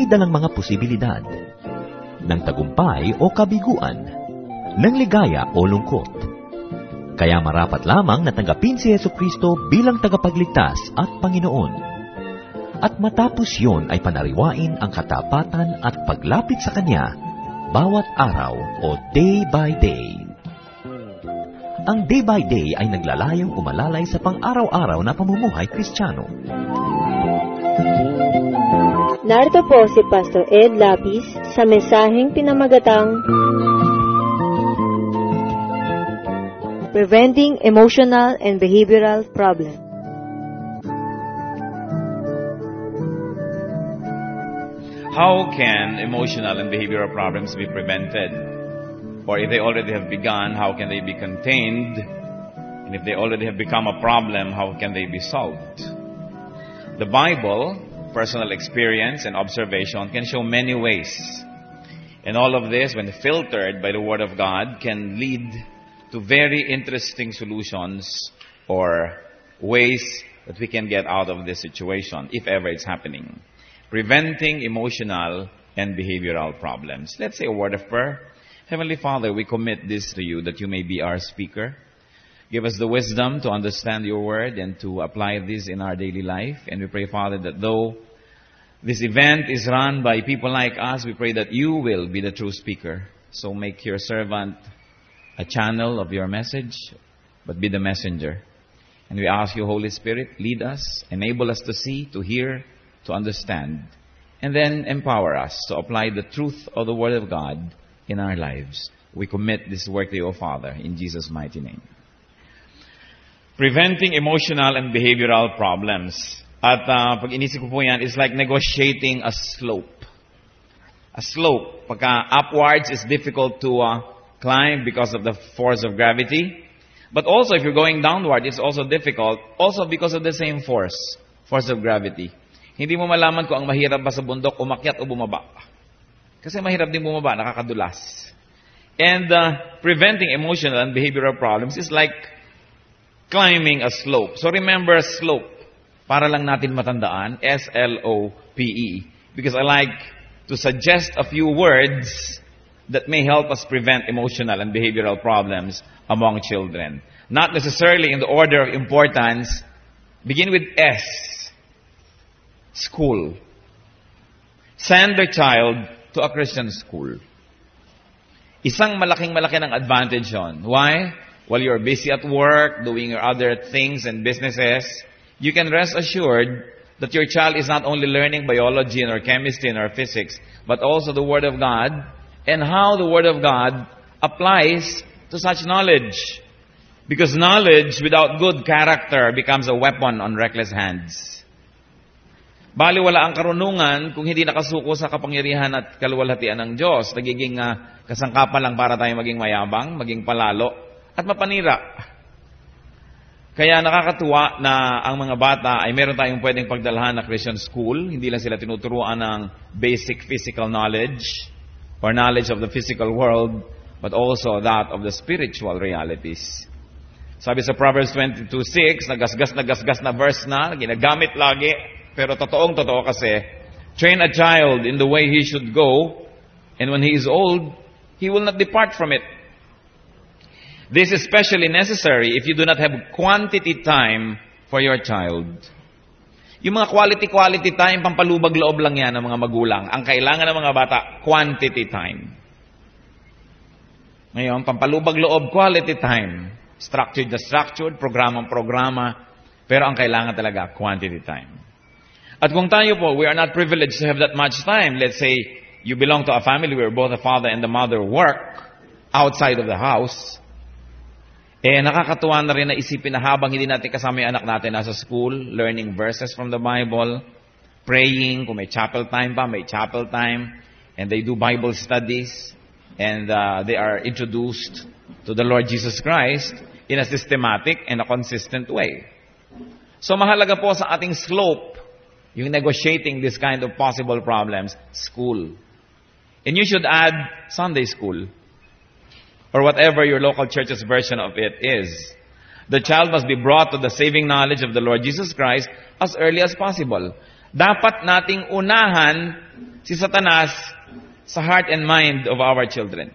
may dalang mga posibilidad ng tagumpay o kabiguan, ng ligaya o lungkot. Kaya marapat lamang na tanggapin si Jesucristo bilang tagapagligtas at Panginoon. At matapos yon ay panariwain ang katapatan at paglapit sa Kanya bawat araw o day by day. Ang day by day ay naglalayong umalalay sa pang-araw-araw na pamumuhay Kristiyano. Narito po si Pastor Ed Lapis sa mensaheng pinamagatang Preventing Emotional and Behavioral Problems. How can emotional and behavioral problems be prevented? Or if they already have begun, how can they be contained? And if they already have become a problem, how can they be solved? The Bible, personal experience and observation can show many ways. And all of this, when filtered by the Word of God, can lead to very interesting solutions or ways that we can get out of this situation, if ever it's happening. Preventing emotional and behavioral problems. Let's say a word of prayer. Heavenly Father, we commit this to you, that you may be our speaker. Give us the wisdom to understand your word and to apply this in our daily life. And we pray, Father, that though this event is run by people like us, we pray that you will be the true speaker. So make your servant a channel of your message, but be the messenger. And we ask you, Holy Spirit, lead us, enable us to see, to hear, to understand, and then empower us to apply the truth of the Word of God in our lives. We commit this work to you, Father, in Jesus' mighty name. Preventing emotional and behavioral problems. At pag inisip ko po yan, it's like negotiating a slope. A slope. Pagka upwards is difficult to climb because of the force of gravity. But also, if you're going downward, it's also difficult, also because of the same force of gravity. Hindi mo malaman kung ang mahirap ba sa bundok, umakyat o bumaba. Kasi mahirap din bumaba, nakakadulas. And preventing emotional and behavioral problems is like climbing a slope. So remember slope. Para lang natin matandaan, S-L-O-P-E. Because I like to suggest a few words that may help us prevent emotional and behavioral problems among children. Not necessarily in the order of importance. Begin with S. School. Send their child to a Christian school. Isang malaki ng advantage yon. Why? While you're busy at work, doing your other things and businesses, you can rest assured that your child is not only learning biology or chemistry or physics, but also the Word of God and how the Word of God applies to such knowledge. Because knowledge without good character becomes a weapon on reckless hands. Baliwala ang karunungan kung hindi nakasuko sa kapangyarihan at kaluwalhatian ng Diyos. Nagiging kasangkapan lang para tayo maging mayabang, maging palalo, at mapanira. Kaya nakakatuwa na ang mga bata ay meron tayong pwedeng pagdalhan na Christian school. Hindi lang sila tinuturuan ng basic physical knowledge or knowledge of the physical world, but also that of the spiritual realities. Sabi sa Proverbs 22:6, nagasgas na verse na, ginagamit lagi, pero totoong-totoo kasi, train a child in the way he should go, and when he is old, he will not depart from it. This is especially necessary if you do not have quantity time for your child. Yung mga quality time, pampalubag loob lang yan ng mga magulang. Ang kailangan ng mga bata, quantity time. Ngayon, pampalubag loob, quality time. Structured na structured, programa, pero ang kailangan talaga, quantity time. At kung tayo po, we are not privileged to have that much time. Let's say, you belong to a family where both the father and the mother work outside of the house. Nakakatuwa na rin na isipin na habang hindi natin kasama yung anak natin nasa school, learning verses from the Bible, praying, kung may chapel time pa, may chapel time, and they do Bible studies, and they are introduced to the Lord Jesus Christ in a systematic and a consistent way. So mahalaga po sa ating slope, yung negotiating this kind of possible problems, school. And you should add Sunday school, or whatever your local church's version of it is. The child must be brought to the saving knowledge of the Lord Jesus Christ as early as possible. Dapat nating unahan si Satanas sa heart and mind of our children.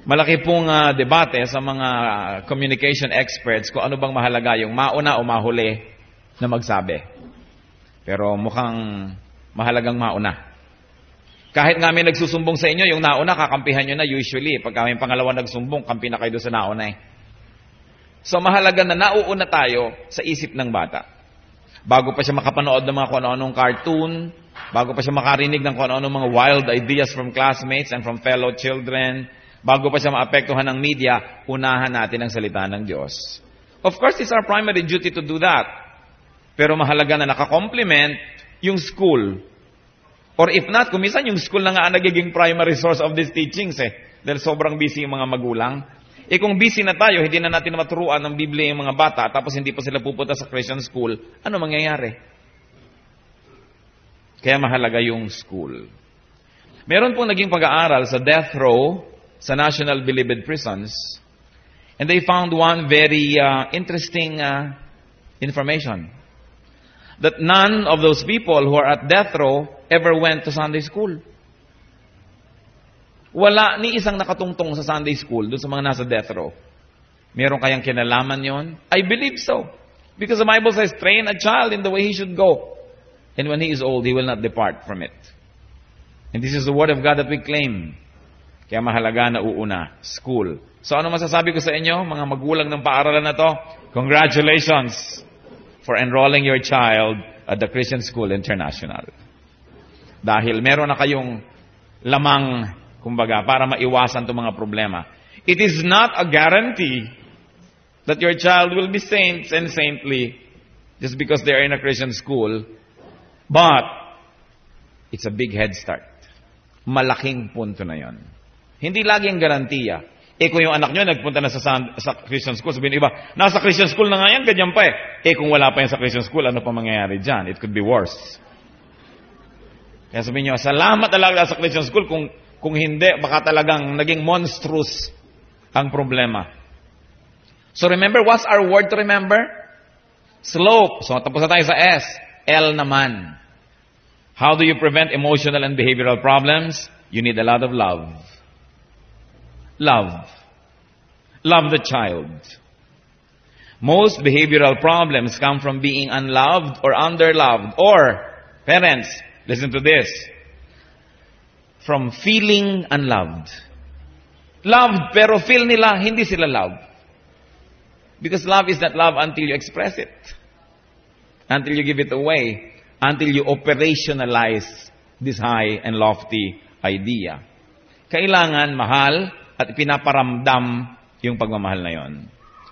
Malaki pong debate sa mga communication experts kung ano bang mahalaga, yung mauna o mahuli na magsabi. Pero mukhang mahalagang mauna. Kahit nga may nagsusumbong sa inyo, yung nauna, kakampihan nyo na usually. Pagka may pangalawa nagsumbong, kampi na kayo doon sa nauna eh. So mahalaga na nauuna tayo sa isip ng bata. Bago pa siya makapanood ng mga kung ano-anong cartoon, bago pa siya makarinig ng kung ano-anong mga wild ideas from classmates and from fellow children, bago pa siya maapektuhan ng media, unahan natin ang salita ng Diyos. Of course, it's our primary duty to do that. Pero mahalaga na nakakomplement yung school. Or if not, kung minsan yung school na nga nagiging primary source of these teachings dahil sobrang busy yung mga magulang. Kung busy na tayo, hindi na natin maturuan ng Biblia yung mga bata, tapos hindi pa sila pupunta sa Christian school, ano mangyayari? Kaya mahalaga yung school. Meron pong naging pag-aaral sa death row sa National Bilibid Prisons, and they found one very interesting information. That none of those people who are at death row ever went to Sunday school. Wala ni isang nakatungtong sa Sunday school doon sa mga nasa death row. Meron kayang kinalaman yon? I believe so. Because the Bible says, train a child in the way he should go. And when he is old, he will not depart from it. And this is the word of God that we claim. Kaya mahalaga na uuna, school. So ano masasabi ko sa inyo, mga magulang ng paaralan na to? Congratulations for enrolling your child at the Christian School International. Dahil meron na kayong lamang, kumbaga, para maiwasan itong mga problema. It is not a guarantee that your child will be saints and saintly just because they are in a Christian school. But, it's a big head start. Malaking punto na yon. Hindi laging garantiya. Kung yung anak nyo nagpunta na sa Christian school, sabihin iba, nasa Christian school na nga yan, ganyan pa kung wala pa yan sa Christian school, ano pa mangyayari dyan? It could be worse. Kaya sabihin nyo, salamat talaga sa Christian school, kung hindi, baka talagang naging monstrous ang problema. So remember, what's our word to remember? Slope. So tapos na tayo sa S. L naman. How do you prevent emotional and behavioral problems? You need a lot of love. Love. Love the child. Most behavioral problems come from being unloved or underloved. Or, parents, listen to this. From feeling unloved. Loved, pero feel nila, hindi sila loved. Because love is not love until you express it. Until you give it away. Until you operationalize this high and lofty idea. Kailangan mahal at pinaparamdam yung pagmamahal na yon.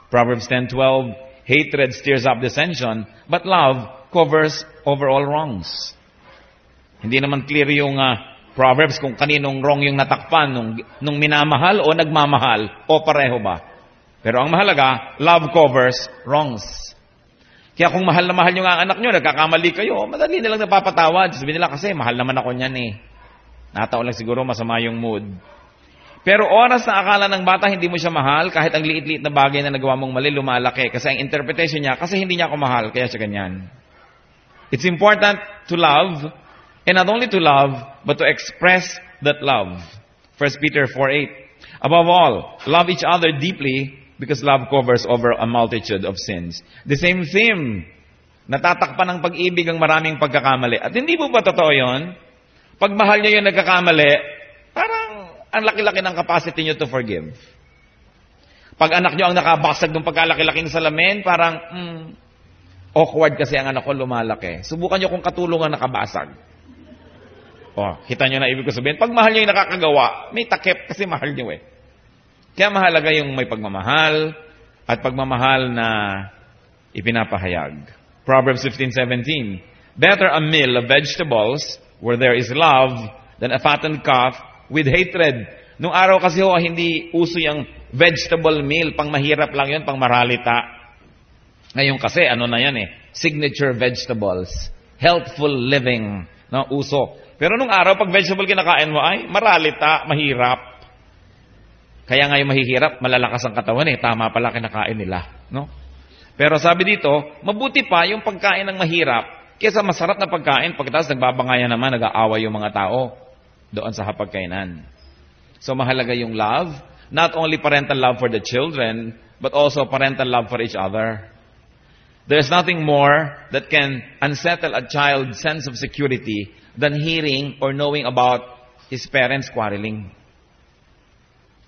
Proverbs 10:12, hatred stirs up dissension, but love covers over all wrongs. Hindi naman clear yung Proverbs kung kaninong wrong yung natakpan, nung minamahal o nagmamahal, o pareho ba. Pero ang mahalaga, love covers wrongs. Kaya kung mahal na mahal nyo nga ang anak nyo, nagkakamali kayo, madali nilang napapatawad. Sabihin nila kasi, mahal naman ako niyan Nataon lang siguro, masama yung mood. Pero oras na akala ng bata hindi mo siya mahal, kahit ang liit-liit na bagay na nagawa mong mali, lumalaki. Kasi ang interpretation niya, kasi hindi niya ako mahal, kaya siya ganyan. It's important to love, and not only to love, but to express that love. 1 Peter 4:8. Above all, love each other deeply, because love covers over a multitude of sins. The same theme, natatakpan ng pag-ibig ang maraming pagkakamali. At hindi po ba totoo yun? Pag mahal niyo yung nagkakamali, parang ang laki-laki ng capacity niyo to forgive. Pag anak niyo ang nakabasag ng pagkalaki-laking salamin, parang, awkward kasi ang anak ko lumalaki. Subukan niyo kung katulong ang nakabasag. Kita niyo na ibig ko sabihin. Pag mahal niyo yung nakakagawa, may takip kasi mahal niyo Kaya mahalaga yung may pagmamahal at pagmamahal na ipinapahayag. Proverbs 15:17. Better a meal of vegetables where there is love than a fattened calf with hatred. Nung araw kasi hindi uso yung vegetable meal. Pang mahirap lang yun, pang maralita. Ngayon kasi, na yan signature vegetables. Healthful living. Uso. Pero nung araw, pag vegetable kinakain mo, ay maralita, mahirap. Kaya ngayon mahihirap, malalakas ang katawan Tama pala kinakain nila. No? Pero sabi dito, mabuti pa yung pagkain ng mahirap Kesa masarap na pagkain, pagkatapos nagbabangayan naman, nag-aaway yung mga tao doon sa hapagkainan. So mahalaga yung love, not only parental love for the children, but also parental love for each other. There's nothing more that can unsettle a child's sense of security than hearing or knowing about his parents quarreling.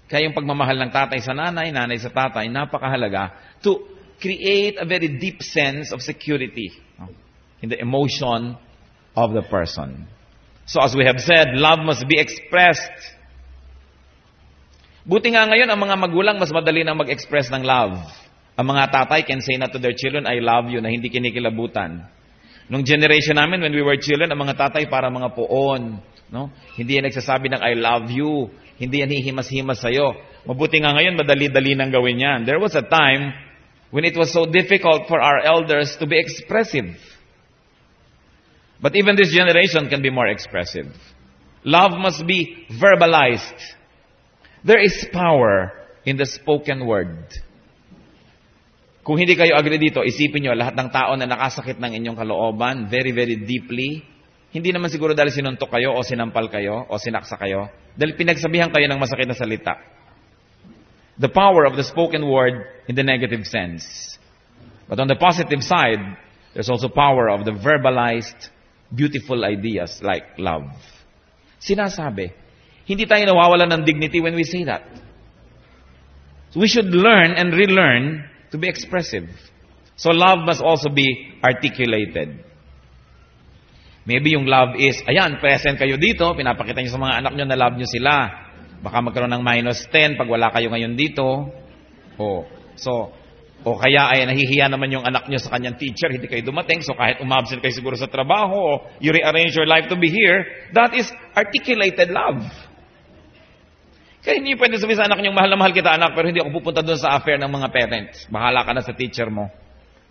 Kaya yung pagmamahal ng tatay sa nanay, nanay sa tatay, napakahalaga to create a very deep sense of security in the emotion of the person. So as we have said, love must be expressed. Buti nga ngayon, ang mga magulang mas madali na mag-express ng love. Ang mga tatay can say na to their children, I love you, na hindi kinikilabutan. Nung generation namin, when we were children, ang mga tatay para mga poon. No? Hindi yan nagsasabi ng I love you. Hindi yan hihimas-himas sa'yo. Mabuti nga ngayon, madali-dali nang gawin yan. There was a time when it was so difficult for our elders to be expressive. But even this generation can be more expressive. Love must be verbalized. There is power in the spoken word. Kung hindi kayo agree dito, isipin nyo, lahat ng tao na nakasakit ng inyong kalooban, very, very deeply, hindi naman siguro dahil sinuntok kayo, o sinampal kayo, o sinaksa kayo, dahil pinagsabihan kayo ng masakit na salita. The power of the spoken word in the negative sense. But on the positive side, there's also power of the verbalized, beautiful ideas like love. Sinasabi, hindi tayo nawawalan ng dignity when we say that. So we should learn and relearn to be expressive. So love must also be articulated. Maybe yung love is, ayan, present kayo dito, pinapakita nyo sa mga anak nyo na love nyo sila. Baka magkaroon ng -10 pag wala kayo ngayon dito. O kaya ay nahihiya naman yung anak nyo sa kanyang teacher, hindi kayo dumating, so kahit umabsent kayo siguro sa trabaho, o you rearrange your life to be here, that is articulated love. Kaya hindi pwede sabihin sa anak niyong, mahal na mahal kita anak, pero hindi ako pupunta doon sa affair ng mga parents. Bahala ka na sa teacher mo.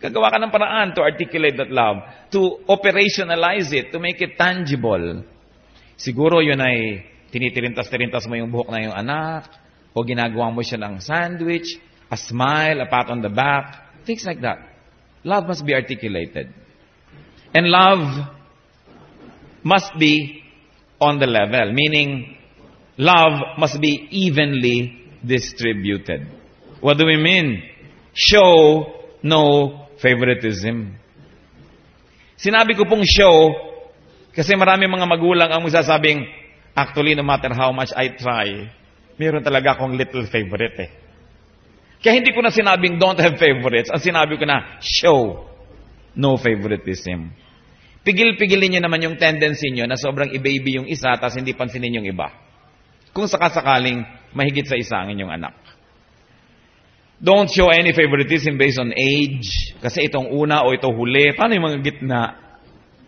Gagawa ka ng paraan to articulate that love, to operationalize it, to make it tangible. Siguro yun ay tinitirintas-tirintas mo yung buhok na yung anak, o ginagawa mo siya ng sandwich, a smile, a pat on the back, things like that. Love must be articulated. And love must be on the level, meaning love must be evenly distributed. What do we mean? Show no favoritism. Sinabi ko pong show kasi marami mga magulang ang magsasabing, actually, no matter how much I try, meron talaga akong little favorite eh. Kaya hindi ko na sinabing don't have favorites. Ang sinabi ko na, show no favoritism. Pigil-pigilin nyo naman yung tendency nyo na sobrang i-baby yung isa tapos hindi pansinin yung iba. Kung sakasakaling mahigit sa isa ang inyong anak. Don't show any favoritism based on age. Kasi itong una o ito huli. Paano yung mga gitna?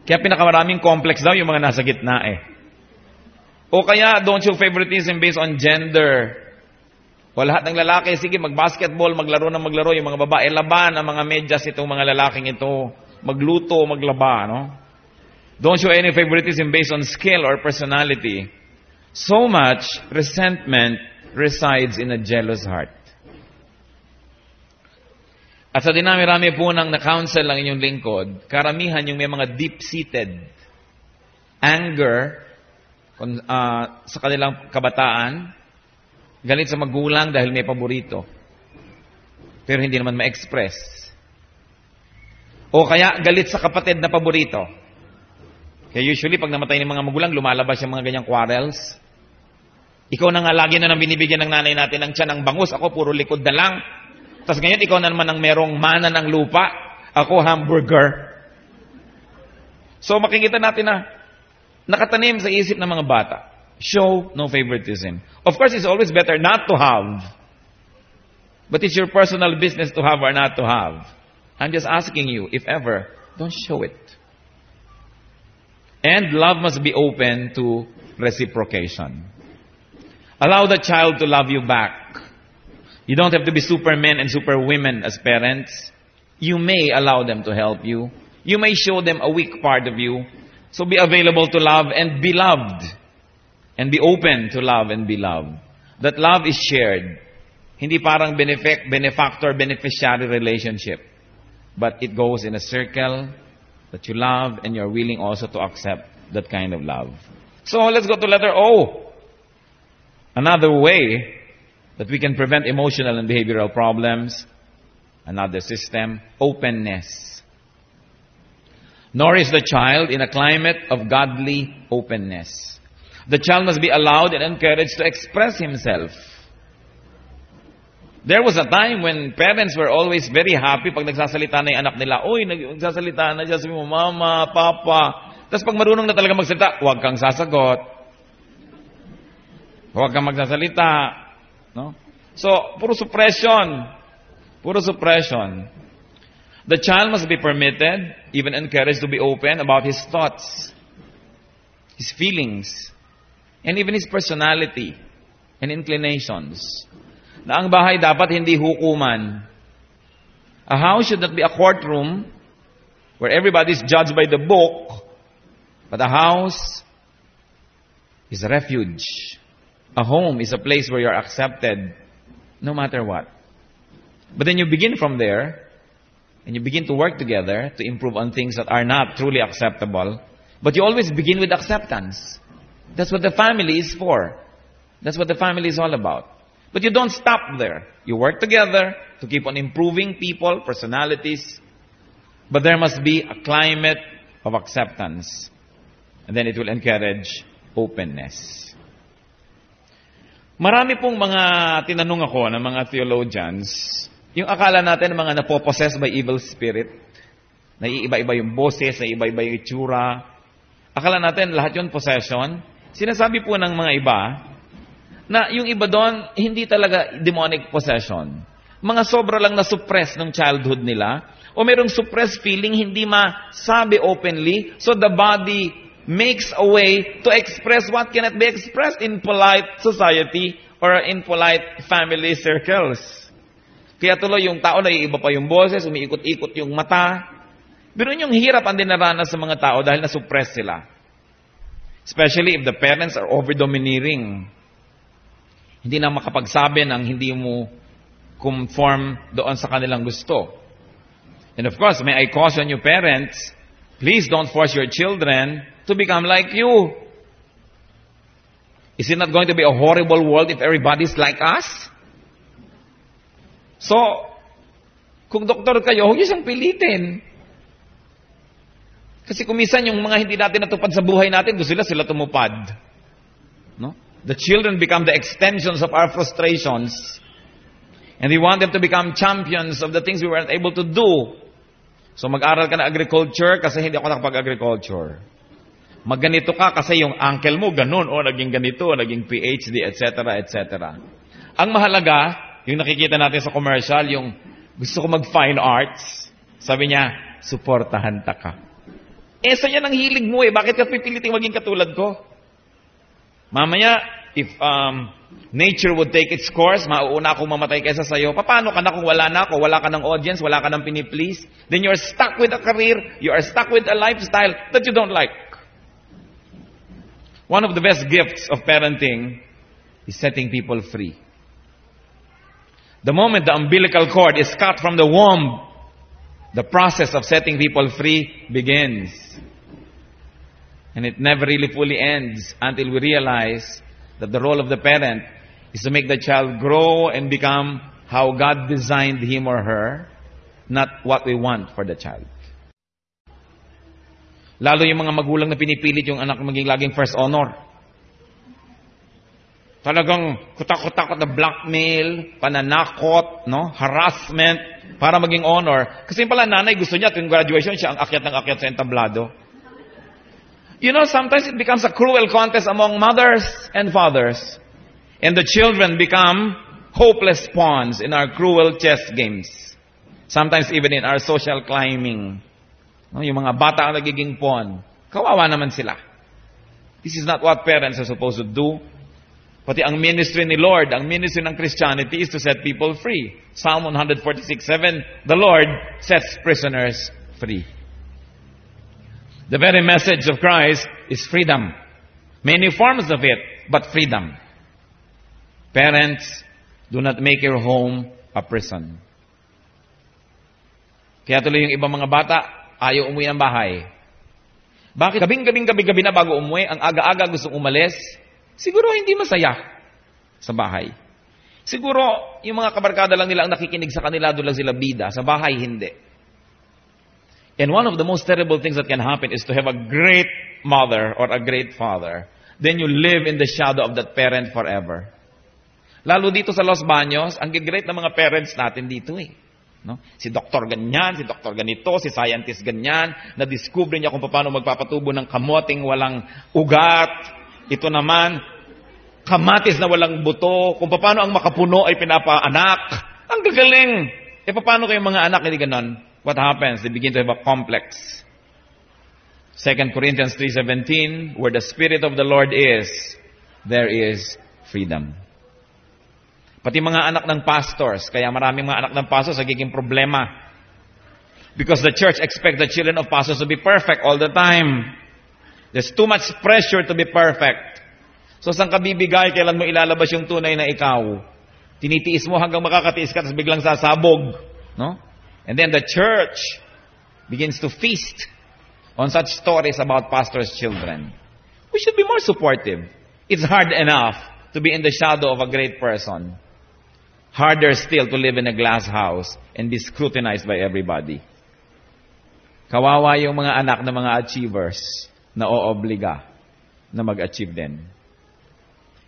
Kaya pinakamaraming complex daw yung mga nasa gitna eh. O kaya don't show favoritism based on gender. O lahat ng lalaki, sige mag-basketball, maglaro ng maglaro. Yung mga babae, laban ang mga medyas itong mga lalaking ito. Magluto, maglaba, no? Don't show any favoritism based on skill or personality. So much resentment resides in a jealous heart. At sa dinami-rami po nang na-counsel ang inyong lingkod, karamihan yung may mga deep-seated anger sa kanilang kabataan, galit sa magulang dahil may paborito, pero hindi naman ma-express. O kaya galit sa kapatid na paborito. Kaya usually pag namatay ng mga magulang, lumalabas yung mga ganyang quarrels. Ikaw na nga lagi na nang binibigyan ng nanay natin ng tiyan ng bangus. Ako puro likod na lang. Tapos ngayon ikaw na naman ang merong mana ng lupa. Ako hamburger. So makikita natin na nakatanim sa isip ng mga bata. Show no favoritism. Of course, it's always better not to have. But it's your personal business to have or not to have. I'm just asking you, if ever, don't show it. And love must be open to reciprocation. Allow the child to love you back. You don't have to be supermen and superwomen as parents. You may allow them to help you. You may show them a weak part of you. So be available to love and be loved. And be open to love and be loved. That love is shared. Hindi parang benefactor-beneficiary relationship. But it goes in a circle that you love and you're willing also to accept that kind of love. So let's go to letter O. Another way that we can prevent emotional and behavioral problems, another system, openness. Nourish the child in a climate of godly openness. The child must be allowed and encouraged to express himself. There was a time when parents were always very happy pag nagsasalita na yung anak nila. Uy, nagsasalita na siya, sabi mo, Mama, Papa. Tapos pag marunong na talaga magsalita, huwag kang sasagot. Huwag kang magsasalita. No? So, puro suppression. Puro suppression. The child must be permitted, even encouraged to be open about his thoughts, his feelings, and even his personality and inclinations. Na ang bahay dapat hindi hukuman. A house should not be a courtroom where everybody is judged by the book, but a house is a refuge. A home is a place where you're accepted no matter what. But then you begin from there, and you begin to work together to improve on things that are not truly acceptable. But you always begin with acceptance. That's what the family is for. That's what the family is all about. But you don't stop there. You work together to keep on improving people, personalities. But there must be a climate of acceptance. And then it will encourage openness. Marami pong mga tinanong ako ng mga theologians, yung akala natin mga napopossess by evil spirit, na iiba-iba yung boses, na iba-iba yung itsura. Akala natin lahat yun possession. Sinasabi po ng mga iba, na yung iba doon, hindi talaga demonic possession. Mga sobra lang na-suppress ng childhood nila, o merong suppressed feeling, hindi masabi openly, so the body makes a way to express what cannot be expressed in polite society or in polite family circles. Kaya tuloy yung tao, naiiba pa yung boses, umiikot-ikot yung mata. Pero yung hirap ang dinaranas sa mga tao dahil na-suppress sila. Especially if the parents are over-domineering. Hindi na makapagsabi ng hindi mo conform doon sa kanilang gusto. And of course, may I caution you parents, please don't force your children to become like you. Is it not going to be a horrible world if everybody's like us? So, kung doktor kayo, huwag niyo siyang pilitin. Kasi kumisan yung mga hindi natin natupad sa buhay natin, gusto sila tumupad. No? The children become the extensions of our frustrations. And we want them to become champions of the things we weren't able to do. So mag-aral ka na agriculture kasi hindi ako nakapag-agriculture. Magganito ka kasi yung uncle mo ganun, o naging ganito, naging PhD, etc., etc. Ang mahalaga, yung nakikita natin sa commercial, yung gusto ko mag-fine arts, sabi niya, suportahan ta ka. Sa yan ang hilig mo bakit ka pipiliting maging katulad ko? Mamaya, if nature would take its course, mauuna akong mamatay kaysa sa'yo, paano ka na kung wala na ako, wala ka ng audience, wala ka ng piniplease? Then you're stuck with a career, you are stuck with a lifestyle that you don't like. One of the best gifts of parenting is setting people free. The moment the umbilical cord is cut from the womb, the process of setting people free begins. And it never really fully ends until we realize that the role of the parent is to make the child grow and become how God designed him or her, not what we want for the child. Lalo yung mga magulang na pinipilit yung anak maging laging first honor. Talagang kutak-kutak na blackmail, pananakot, no, harassment, para maging honor. Kasi pala nanay gusto niya, tuwing graduation, siya ang akyat ng akyat sa entablado. You know, sometimes it becomes a cruel contest among mothers and fathers. And the children become hopeless pawns in our cruel chess games. Sometimes even in our social climbing. No, yung mga bata ang nagiging pawn. Kawawa naman sila. This is not what parents are supposed to do. Pati ang ministry ni Lord, ang ministry ng Christianity is to set people free. Psalm 146:7, the Lord sets prisoners free. The very message of Christ is freedom. Many forms of it, but freedom. Parents, do not make your home a prison. Kaya tuloy yung ibang mga bata, ayaw umuwi ng bahay. Bakit gabi na bago umuwi, ang aga-aga gustong umalis? Siguro hindi masaya sa bahay. Siguro, yung mga kabarkada lang nila ang nakikinig sa kanila, doon lang sila bida. Sa bahay, hindi. And one of the most terrible things that can happen is to have a great mother or a great father. Then you live in the shadow of that parent forever. Lalo dito sa Los Baños, ang great na mga parents natin dito eh. No? Si doktor ganyan, si doktor ganito, si scientist ganyan, na-discover niya kung paano magpapatubo ng kamoting walang ugat. Ito naman, kamatis na walang buto, kung paano ang makapuno ay pinapaanak. Ang gagaling! E paano kayong mga anak hindi ganon? What happens? They begin to have a complex. 2 Corinthians 3:17, where the Spirit of the Lord is, there is freedom. Pati mga anak ng pastors, kaya maraming mga anak ng pastors nagiging problema. Because the church expects the children of pastors to be perfect all the time. There's too much pressure to be perfect. So saan ka bibigay, kailan mo ilalabas yung tunay na ikaw? Tinitiis mo hanggang makakatiis ka, tapos biglang sasabog. No? And then the church begins to feast on such stories about pastors' children. We should be more supportive. It's hard enough to be in the shadow of a great person. Harder still to live in a glass house and be scrutinized by everybody. Kawawa yung mga anak ng mga achievers na oobliga na mag-achieve din.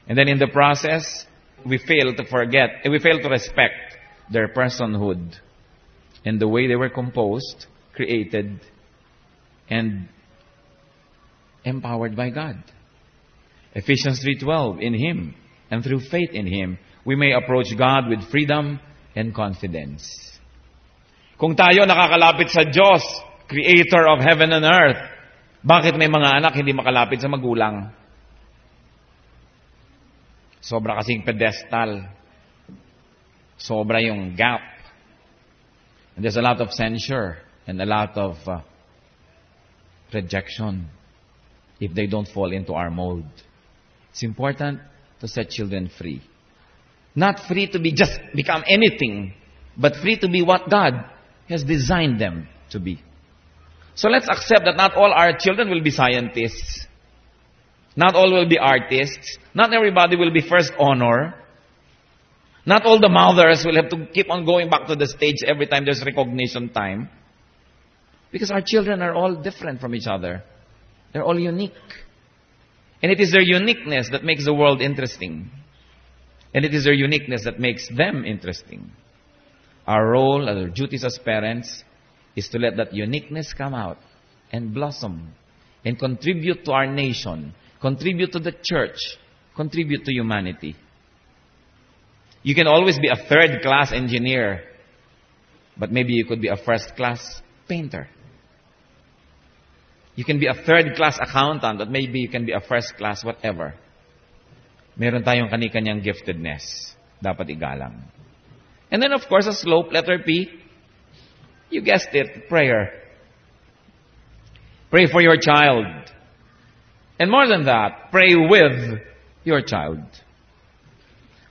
And then in the process, we fail to respect their personhood and the way they were composed, created, and empowered by God. Ephesians 3:12, in Him and through faith in Him, we may approach God with freedom and confidence. Kung tayo nakakalapit sa Diyos, Creator of heaven and earth, bakit may mga anak hindi makalapit sa magulang? Sobra kasing pedestal. Sobra yung gap. And there's a lot of censure and a lot of rejection if they don't fall into our mold. It's important to set children free. Not free to become anything, but free to be what God has designed them to be. So let's accept that not all our children will be scientists. Not all will be artists. Not everybody will be first honor. Not all the mothers will have to keep on going back to the stage every time there's recognition time. Because our children are all different from each other. They're all unique. And it is their uniqueness that makes the world interesting. And it is their uniqueness that makes them interesting. Our role, our duties as parents, is to let that uniqueness come out and blossom and contribute to our nation, contribute to the church, contribute to humanity. You can always be a third-class engineer, but maybe you could be a first-class painter. You can be a third-class accountant, but maybe you can be a first-class whatever. Meron tayong kani-kanyang giftedness. Dapat igalang. And then, of course, a slope, letter P. You guessed it, prayer. Pray for your child. And more than that, pray with your child.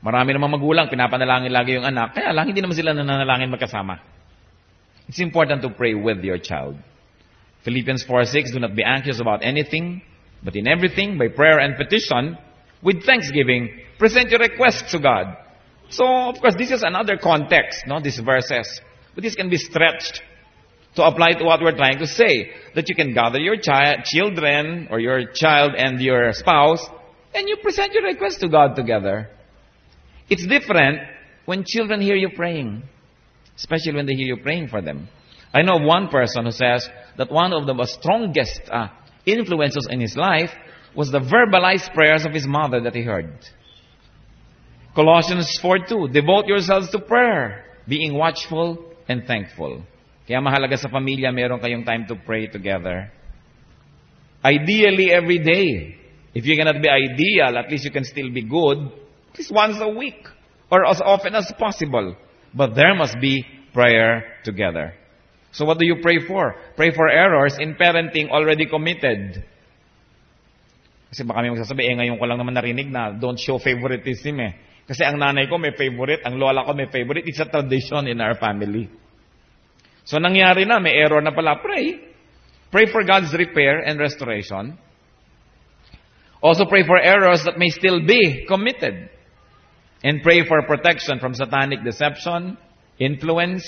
Marami namang magulang, pinapanalangin lagi yung anak. Kaya lang, hindi naman sila nananalangin magkasama. It's important to pray with your child. Philippians 4:6, do not be anxious about anything, but in everything, by prayer and petition, with thanksgiving, present your requests to God. So, of course, this is another context, no? These verses. But this can be stretched to apply to what we're trying to say. That you can gather your children, or your child and your spouse, and you present your requests to God together. It's different when children hear you praying. Especially when they hear you praying for them. I know of one person who says that one of the strongest influences in his life was the verbalized prayers of his mother that he heard. Colossians 4:2, devote yourselves to prayer, being watchful and thankful. Kaya mahalaga sa pamilya, meron kayong time to pray together. Ideally, every day. If you cannot be ideal, at least you can still be good. At least once a week. Or as often as possible. But there must be prayer together. So what do you pray for? Pray for errors in parenting already committed. Kasi baka may magsasabi, ngayon ko lang naman narinig na don't show favoritism eh. Kasi ang nanay ko may favorite, ang lola ko may favorite. It's a tradition in our family. So nangyari na, may error na pala, pray. Pray for God's repair and restoration. Also pray for errors that may still be committed. And pray for protection from satanic deception, influence,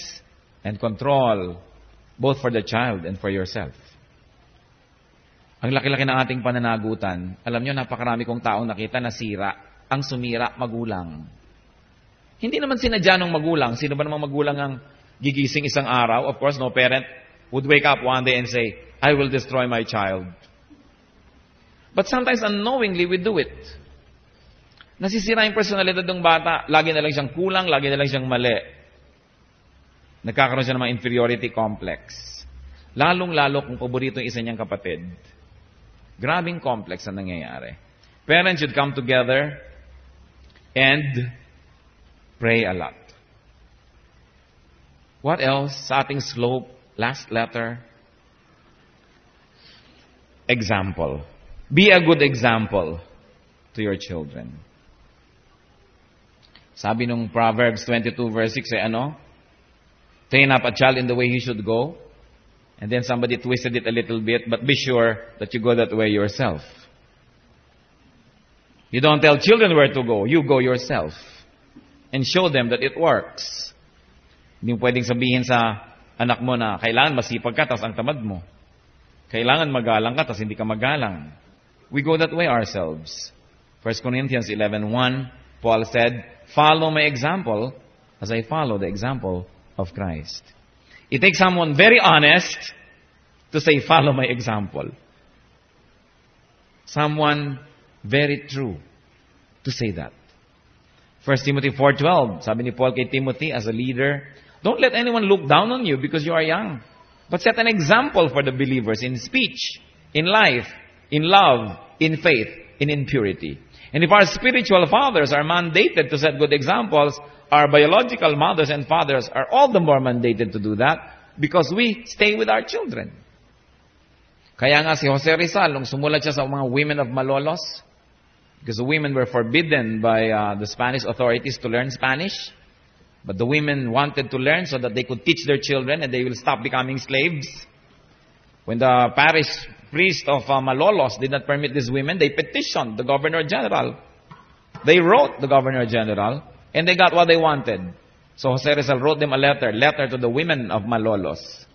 and control, both for the child and for yourself. Ang laki-laki ng ating pananagutan, alam nyo, napakarami kong taong nakita na sira, ang sumira, magulang. Hindi naman sinadya ng magulang. Sino ba namang magulang ang gigising isang araw? Of course, no parent would wake up one day and say, I will destroy my child. But sometimes unknowingly we do it. Nasisira yung personalidad ng bata, lagi na lang siyang kulang, lagi na lang siyang mali. Nagkakaroon siya ng mga inferiority complex. Lalong-lalo kung paborito yung isa niyang kapatid. Grabing complex ang nangyayari. Parents should come together and pray a lot. What else? Sa ating slope, last letter. Example. Be a good example to your children. Sabi nung Proverbs 22 verse 6 ay ano? Train up a child in the way he should go. And then somebody twisted it a little bit, but be sure that you go that way yourself. You don't tell children where to go. You go yourself. And show them that it works. Hindi mo pwedeng sabihin sa anak mo na kailangan masipag ka, tas ang tamad mo. Kailangan magalang ka, tas hindi ka magalang. We go that way ourselves. 1 Corinthians 11:1, Paul said, follow my example as I follow the example of Christ. It takes someone very honest to say, follow my example. Someone very true to say that. 1 Timothy 4:12, sabi ni Paul kay Timothy as a leader, don't let anyone look down on you because you are young, but set an example for the believers in speech, in life, in love, in faith, and in purity. And if our spiritual fathers are mandated to set good examples, our biological mothers and fathers are all the more mandated to do that because we stay with our children. Kaya nga si Jose Rizal, nung sumulat siya sa mga women of Malolos, because the women were forbidden by the Spanish authorities to learn Spanish, but the women wanted to learn so that they could teach their children and they will stop becoming slaves. When the parish priest of Malolos did not permit these women, they petitioned the Governor General. They wrote the Governor General, and they got what they wanted. So Jose Rizal wrote them a letter to the women of Malolos.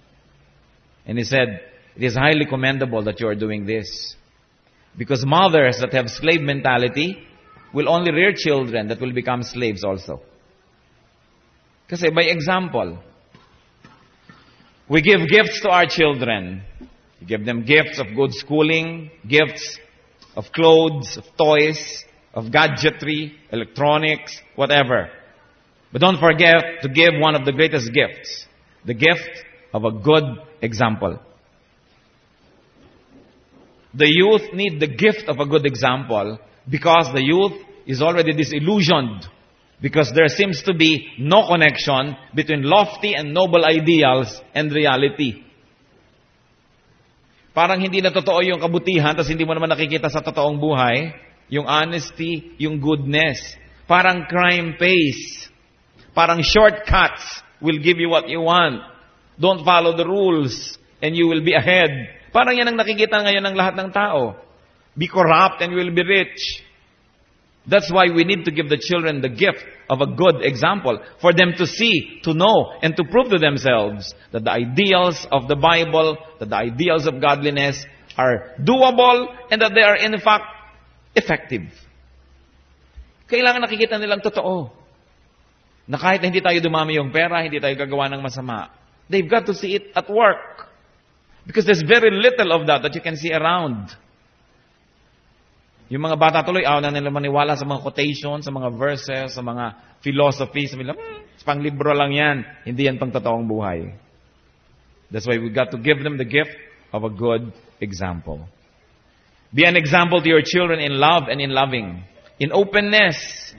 And he said, it is highly commendable that you are doing this. Because mothers that have slave mentality will only rear children that will become slaves also. Kasi by example, we give gifts to our children. We give them gifts of good schooling, gifts of clothes, of toys, of gadgetry, electronics, whatever. But don't forget to give one of the greatest gifts, the gift of a good example. The youth need the gift of a good example because the youth is already disillusioned because there seems to be no connection between lofty and noble ideals and reality. Parang hindi na totoo yung kabutihan, tapos hindi mo naman nakikita sa totoong buhay, yung honesty, yung goodness. Parang crime pays. Parang shortcuts will give you what you want. Don't follow the rules and you will be ahead. Parang yan ang nakikita ngayon ng lahat ng tao. Be corrupt and you will be rich. That's why we need to give the children the gift of a good example for them to see, to know, and to prove to themselves that the ideals of the Bible, that the ideals of godliness are doable and that they are in fact effective. Kailangan nakikita nilang totoo. Na kahit hindi tayo dumami yung pera, hindi tayo gagawa ng masama. They've got to see it at work. Because there's very little of that you can see around. Yung mga bata tuloy, ayaw na nila maniwala sa mga quotations, sa mga verses, sa mga philosophy. Sabi nila, pang libro lang yan. Hindi yan pang totoong buhay. That's why we got to give them the gift of a good example. Be an example to your children in love and in loving, in openness,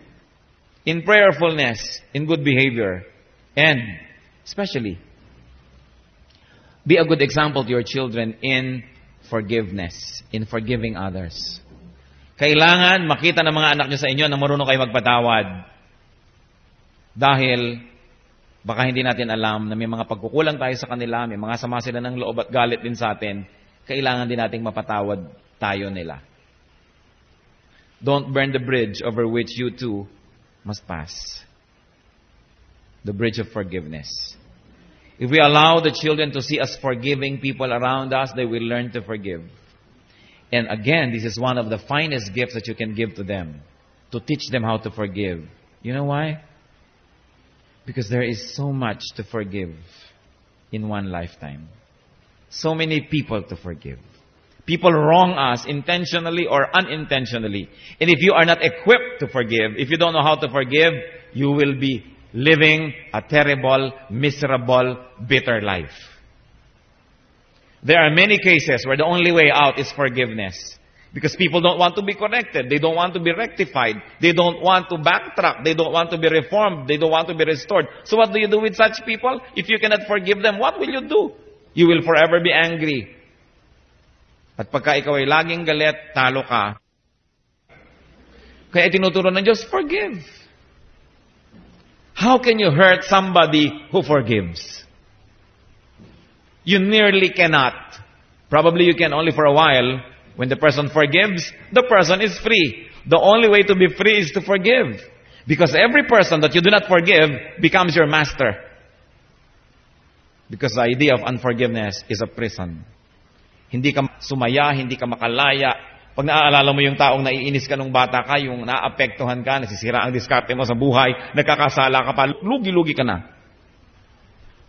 in prayerfulness, in good behavior, and especially, be a good example to your children in forgiveness, in forgiving others. Kailangan makita ng mga anak nyo sa inyo na marunong kayo magpatawad. Dahil, baka hindi natin alam na may mga pagkukulang tayo sa kanila, may mga sama sila ng loob at galit din sa atin. kailangan din nating mapatawad tayo nila. Don't burn the bridge over which you too must pass. The bridge of forgiveness. If we allow the children to see us forgiving people around us, they will learn to forgive. And again, this is one of the finest gifts that you can give to them. To teach them how to forgive. You know why? Because there is so much to forgive in one lifetime. So many people to forgive. People wrong us intentionally or unintentionally. And if you are not equipped to forgive, if you don't know how to forgive, you will be living a terrible, miserable, bitter life. There are many cases where the only way out is forgiveness. Because people don't want to be corrected. They don't want to be rectified. They don't want to backtrack. They don't want to be reformed. They don't want to be restored. So what do you do with such people? If you cannot forgive them, what will you do? You will forever be angry. At pagka ikaw ay laging galit, talo ka. Kaya tinuturo ng Diyos, forgive. How can you hurt somebody who forgives? You nearly cannot. Probably you can only for a while. When the person forgives, the person is free. The only way to be free is to forgive. Because every person that you do not forgive becomes your master. Because the idea of unforgiveness is a prison. Hindi ka sumaya, hindi ka makalaya. Pag naaalala mo yung taong naiinis ka nung bata ka, yung naapektuhan ka, nasisira ang diskarte mo sa buhay, nagkakasala ka pa, lugi-lugi ka na.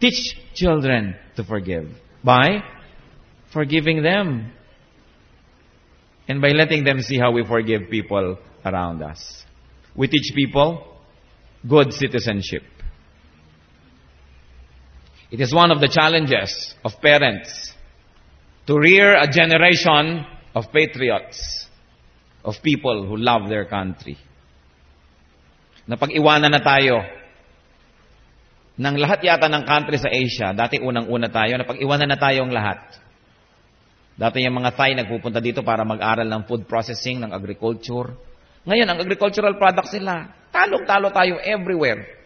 Teach children to forgive. By forgiving them. And by letting them see how we forgive people around us. We teach people good citizenship. It is one of the challenges of parents to rear a generation of patriots, of people who love their country. Napag-iwanan na tayo ng lahat yata ng country sa Asia. Dati unang-una tayo, napag-iwanan na tayong lahat. Dati yung mga Thai nagpupunta dito para mag-aral ng food processing, ng agriculture. Ngayon, ang agricultural products nila, talong-talo tayo everywhere.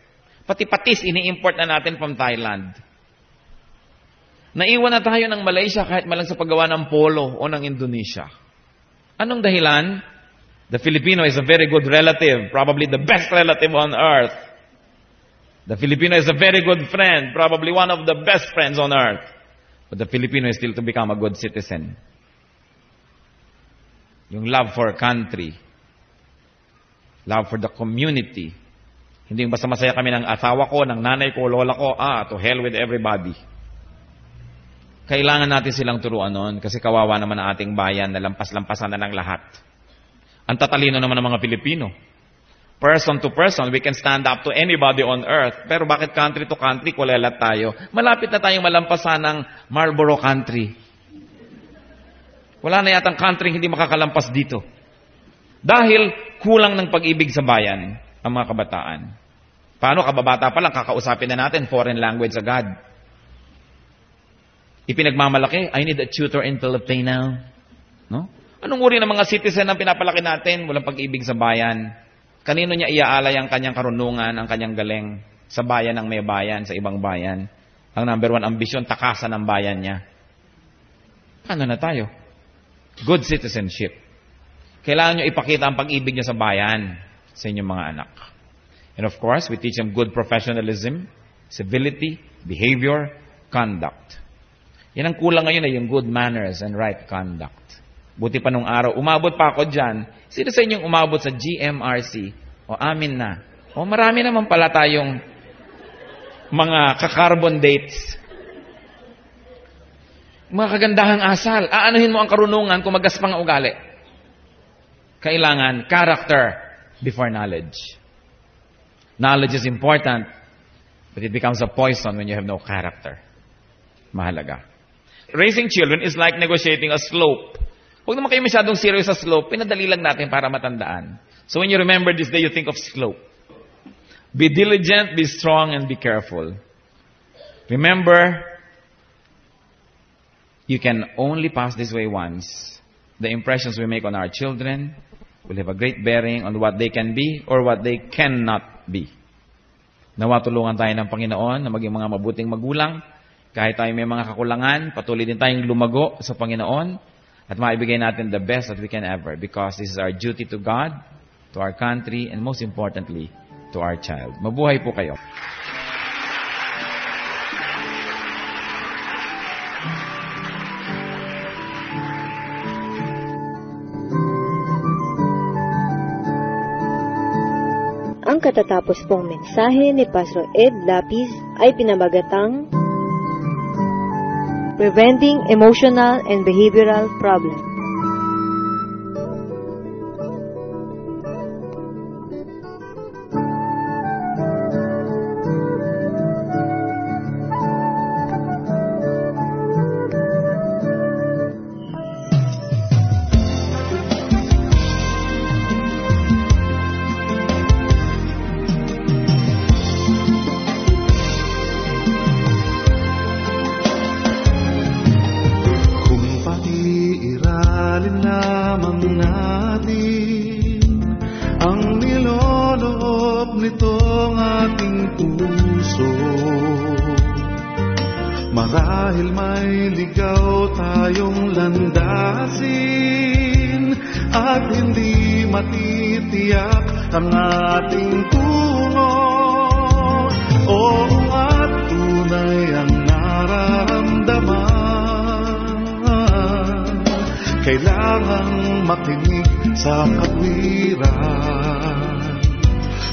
Pati patis, ini-import na natin from Thailand. Naiwan na tayo ng Malaysia kahit malang sa paggawa ng polo o ng Indonesia. Anong dahilan? The Filipino is a very good relative, probably the best relative on earth. The Filipino is a very good friend, probably one of the best friends on earth. But the Filipino is still to become a good citizen. Yung love for country. Love for the community. Hindi yung basta masaya kami ng asawa ko, ng nanay ko, lola ko, to hell with everybody. Kailangan natin silang turuan nun kasi kawawa naman ang ating bayan na lampas-lampasan na ng lahat. Ang tatalino naman ng mga Pilipino. Person to person, we can stand up to anybody on earth. Pero bakit country to country, kulelat tayo? Malapit na tayong malampasan ng Marlboro country. Wala na yatang country hindi makakalampas dito. Dahil kulang ng pag-ibig sa bayan ang mga kabataan. Paano kababata pa lang, kakausapin na natin foreign language agad. Ipinagmamalaki, I need a tutor in Filipino. No? Anong uri ng mga citizen ang pinapalaki natin? Walang pag-ibig sa bayan. Kanino niya iaalay ang kanyang karunungan, ang kanyang galing sa bayan ng may bayan, sa ibang bayan? Ang number one ambisyon, takasan ng bayan niya. Ano na tayo? Good citizenship. Kailangan niyo ipakita ang pag-ibig niyo sa bayan, sa inyong mga anak. And of course, we teach them good professionalism, civility, behavior, conduct. Yan ang kulang ngayon ay yung good manners and right conduct. Buti pa nung araw, umabot pa ako dyan. Sino sa inyong umabot sa GMRC? O amin na. O marami naman pala tayong mga ka-carbon dates. Mga kagandahang asal. Aanuhin mo ang karunungan kung magaspang ang ugali. Kailangan character before knowledge. Knowledge is important, but it becomes a poison when you have no character. Mahalaga. Raising children is like negotiating a slope. Huwag naman kayo masyadong serious sa slope. Pinadali lang natin para matandaan. So when you remember this day, you think of slope. Be diligent, be strong, and be careful. Remember, you can only pass this way once. The impressions we make on our children will have a great bearing on what they can be or what they cannot be. Nawa tulungan tayo ng Panginoon na maging mga mabuting magulang Kahit tayo may mga kakulangan, patuloy din tayong lumago sa Panginoon at maibigay natin the best that we can ever, because this is our duty to God, to our country, and most importantly, to our child. Mabuhay po kayo. Ang katatapos pong mensahe ni Pastor Ed Lapis ay pinamagatang Preventing Emotional and Behavioral Problems. Marahil may ligaw tayong landasin at hindi matitiyak ang ating tungo. Oo at tunay ang nararamdaman, kailangang makinig sa katwiran.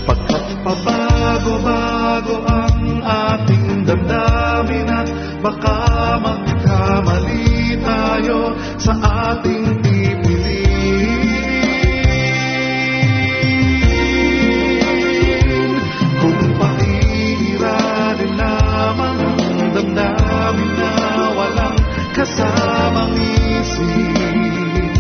Pagkat pabago-bago ang ating damdamin at baka magkamali tayo sa ating pipiliin. Kung pairalin lamang ang damdamin na walang kasamang isip,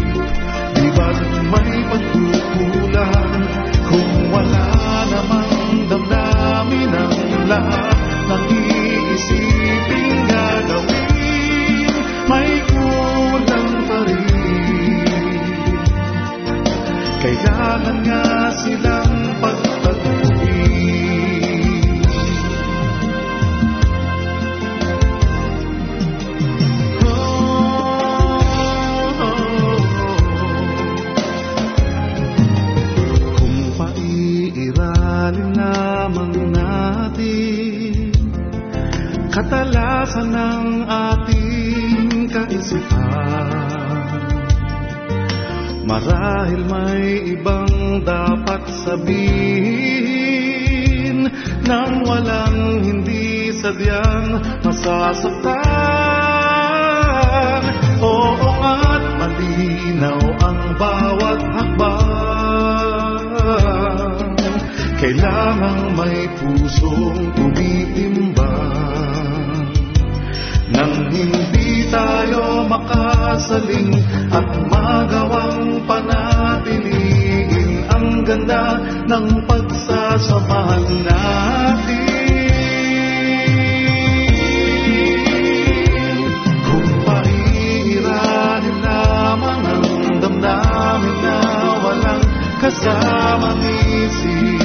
di ba't may pagkukulang kung wala namang damdamin ang lahat ng iisipin gagawin, may kulang pa rin. Kailangan nga silang pagtagpuin. Kung paiiralin lamang natin katalasan ng ating kaisipan, marahil may ibang dapat sabihin nang walang hindi sadyang masasaktan. Oo at malinaw ang bawat hakbang, kailangang may pusong tumitimbang. Nang hindi tayo makasaling at magawang panatiliin ang ganda ng pagsasamahan natin. Kung pairalin lamang ang damdamin na walang kasamang isip,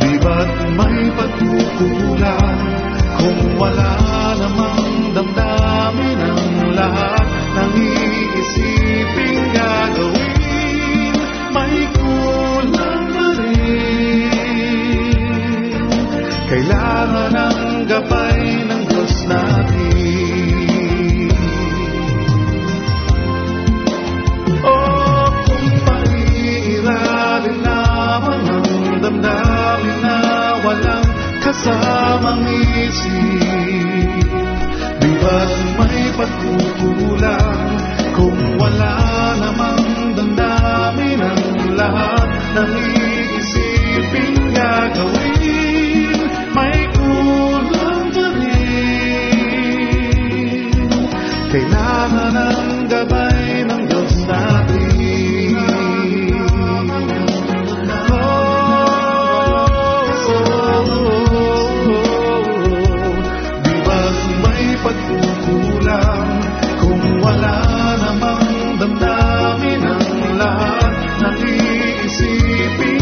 di ba't may pagkukulang kung wala namang damdamin ang lahat ng iisipin gagawin, may kulang na rin. Kailangan ang gabay ng Diyos natin. Oh, kung pairalin lamang ang damdamin na walang kasamang isip, di ba't may pagkukulang kung wala namang damdamin ang lahat ng iisipin gagawin, may kulang pa rin. Kailangan ang gabay ng Diyos natin. Pagkukulang kung wala namang damdamin ang lahat ng iisipin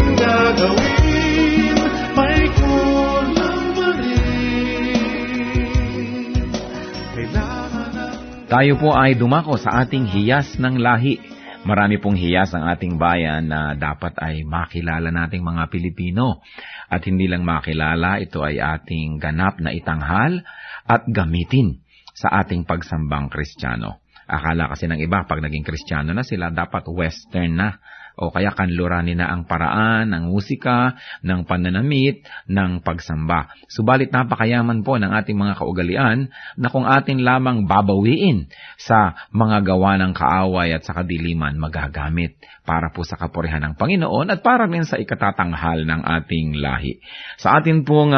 Tayo po ay dumako sa ating hiyas ng lahi. Marami pong hiyas ang ating bayan na dapat ay makilala nating mga Pilipino. At hindi lang makilala, ito ay ating ganap na itanghal at gamitin sa ating pagsambang Kristiyano. Akala kasi ng iba, pag naging Kristiyano na sila, dapat Western na. O kaya kanluranin na ang paraan, ng musika, ng pananamit, ng pagsamba. Subalit napakayaman po ng ating mga kaugalian na kung atin lamang babawiin sa mga gawa ng kaaway at sa kadiliman magagamit para po sa kapurihan ng Panginoon at para rin sa ikatatanghal ng ating lahi. Sa atin pong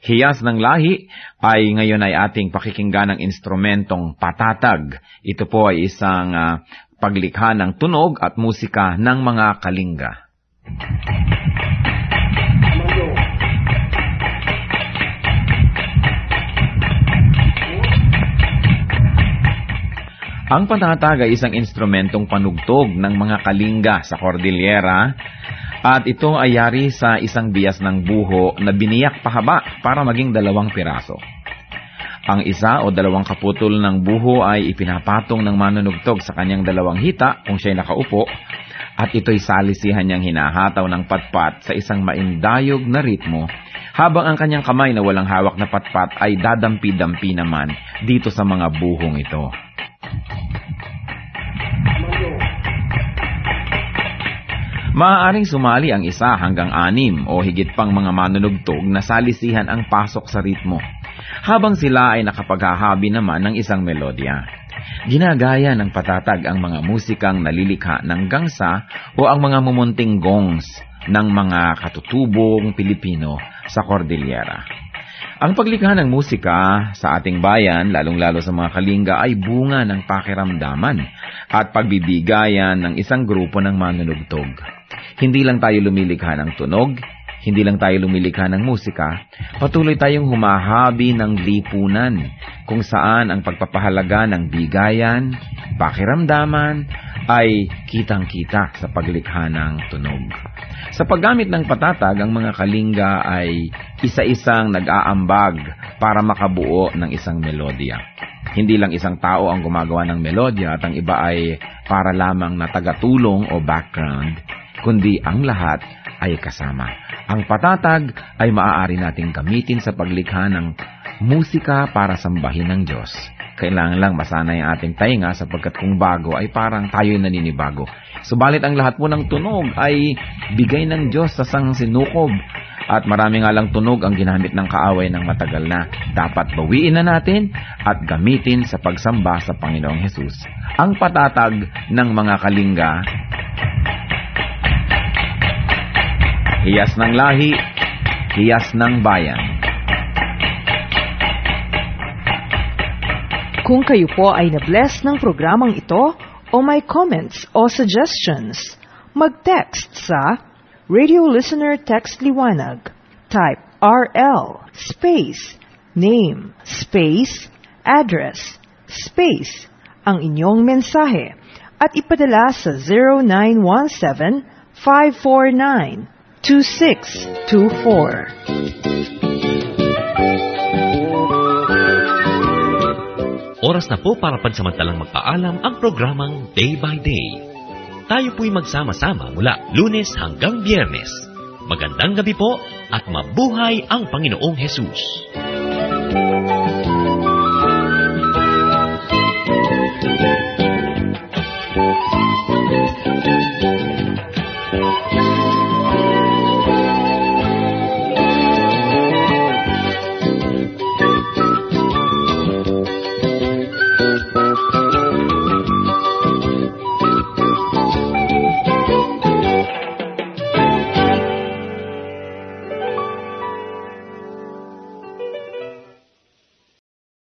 hiyas ng lahi ay ngayon ay ating pakikinggan ng instrumentong patatag. Ito po ay isang paglikha ng tunog at musika ng mga Kalinga. Ang patatag ay isang instrumentong panugtog ng mga Kalinga sa Cordillera at ito ay yari sa isang bias ng buho na biniyak pahaba para maging 2 piraso. Ang isa o 2 kaputol ng buho ay ipinapatong ng manunugtog sa kanyang 2 hita kung siya'y nakaupo at ito'y salisihan niyang hinahataw ng patpat sa isang maindayog na ritmo habang ang kanyang kamay na walang hawak na patpat ay dadampi-dampi naman dito sa mga buhong ito. Maaaring sumali ang 1 hanggang 6 o higit pang mga manunugtog na salisihan ang pasok sa ritmo, habang sila ay nakapaghahabi naman ng isang melodya. Ginagaya ng patatag ang mga musikang nalilikha ng gangsa o ang mga mumunting gongs ng mga katutubong Pilipino sa Cordillera. Ang paglikha ng musika sa ating bayan, lalong-lalo sa mga Kalinga, ay bunga ng pakiramdaman at pagbibigayan ng isang grupo ng manunugtog. Hindi lang tayo lumilikha ng tunog, hindi lang tayo lumilikha ng musika, patuloy tayong humahabi ng lipunan kung saan ang pagpapahalaga ng bigayan, pakiramdaman ay kitang-kita sa paglikha ng tunog. Sa paggamit ng patatag, ang mga Kalinga ay isa-isang nag-aambag para makabuo ng isang melodya. Hindi lang isang tao ang gumagawa ng melodya at ang iba ay para lamang na tagatulong o background, kundi ang lahat ay kasama. Ang patatag ay maaari nating gamitin sa paglikha ng musika para sambahin ng Diyos. Kailangan lang masanay ang ating tainga sapagkat kung bago ay parang tayo'y naninibago. Subalit ang lahat po ng tunog ay bigay ng Diyos sa sangsinukob. At marami nga lang tunog ang ginamit ng kaaway ng matagal na. Dapat bawiin na natin at gamitin sa pagsamba sa Panginoong Hesus. Ang patatag ng mga Kalinga, hiyas ng lahi, hiyas ng bayan. Kung kayo po ay na-bless ng programang ito o may comments o suggestions, mag-text sa Radio Listener Text Liwanag. Type RL space name space address space ang inyong mensahe at ipadala sa 0917-549-2624. Oras na po para pansamantalang magpaalam ang programang Day by Day. Tayo po'y magsama-sama mula Lunes hanggang Biyernes. Magandang gabi po at mabuhay ang Panginoong Hesus.